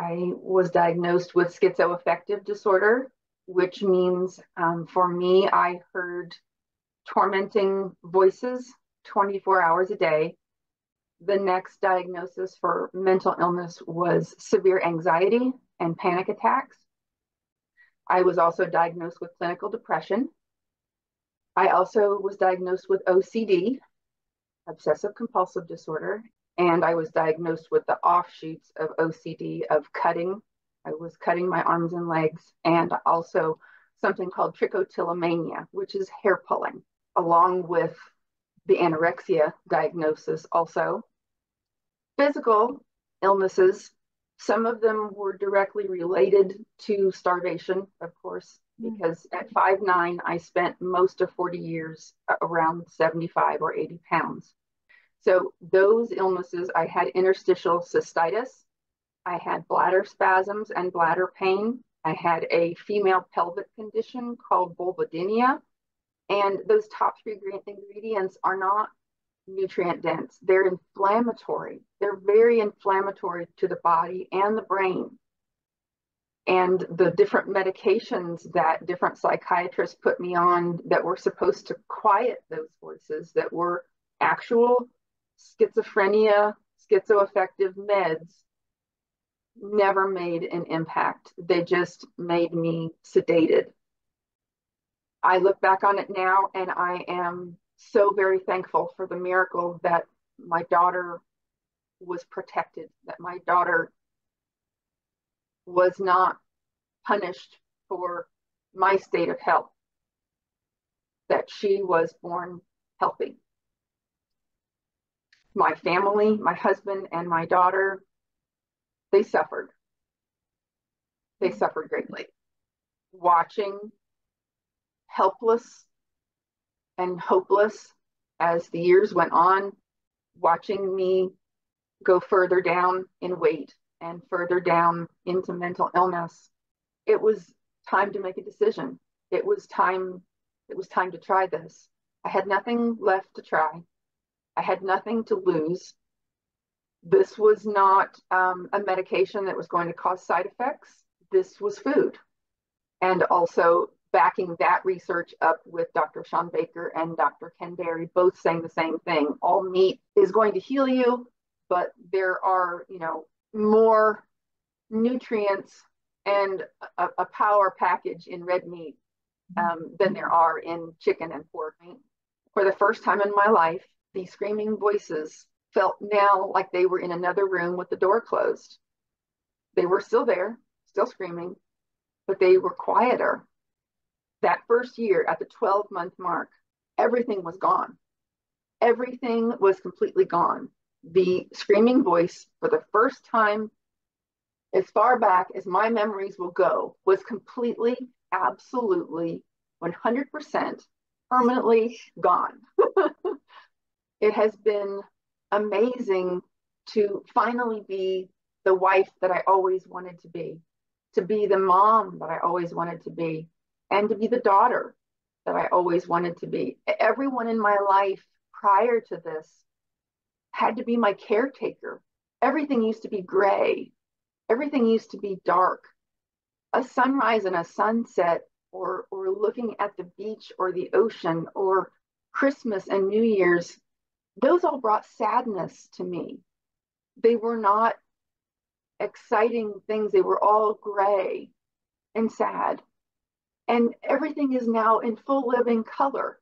I was diagnosed with schizoaffective disorder, which means for me, I heard tormenting voices 24 hours a day. The next diagnosis for mental illness was severe anxiety and panic attacks. I was also diagnosed with clinical depression. I also was diagnosed with OCD, obsessive compulsive disorder, and I was diagnosed with the offshoots of OCD of cutting. I was cutting my arms and legs, and also something called trichotillomania, which is hair pulling, along with the anorexia diagnosis also. Physical illnesses, some of them were directly related to starvation, of course, because at 5'9", I spent most of 40 years around 75 or 80 pounds. So those illnesses, I had interstitial cystitis, I had bladder spasms and bladder pain, I had a female pelvic condition called vulvodynia, and those top three ingredients are not nutrient dense. They're inflammatory. They're very inflammatory to the body and the brain. And the different medications that different psychiatrists put me on that were supposed to quiet those voices, that were actual schizophrenia, schizoaffective meds, never made an impact. They just made me sedated. I look back on it now and I am so very thankful for the miracle that my daughter was protected, that my daughter was not punished for my state of health, that she was born healthy. My family, my husband and my daughter, they suffered. They suffered greatly. Watching helpless and hopeless as the years went on, watching me go further down in weight and further down into mental illness. It was time to make a decision. It was time to try this. I had nothing left to try. I had nothing to lose. This was not a medication that was going to cause side effects. This was food. And also backing that research up with Dr. Sean Baker and Dr. Ken Berry, both saying the same thing. All meat is going to heal you, but there are, more nutrients and a power package in red meat than there are in chicken and pork meat. For the first time in my life, the screaming voices felt now like they were in another room with the door closed. They were still there, still screaming, but they were quieter. That first year at the 12-month mark, everything was gone. Everything was completely gone. The screaming voice, for the first time, as far back as my memories will go, was completely, absolutely, 100% permanently gone. It has been amazing to finally be the wife that I always wanted to be the mom that I always wanted to be, and to be the daughter that I always wanted to be. Everyone in my life prior to this had to be my caretaker. Everything used to be gray. Everything used to be dark. A sunrise and a sunset, or looking at the beach or the ocean, or Christmas and New Year's, those all brought sadness to me. They were not exciting things. They were all gray and sad. And everything is now in full living color.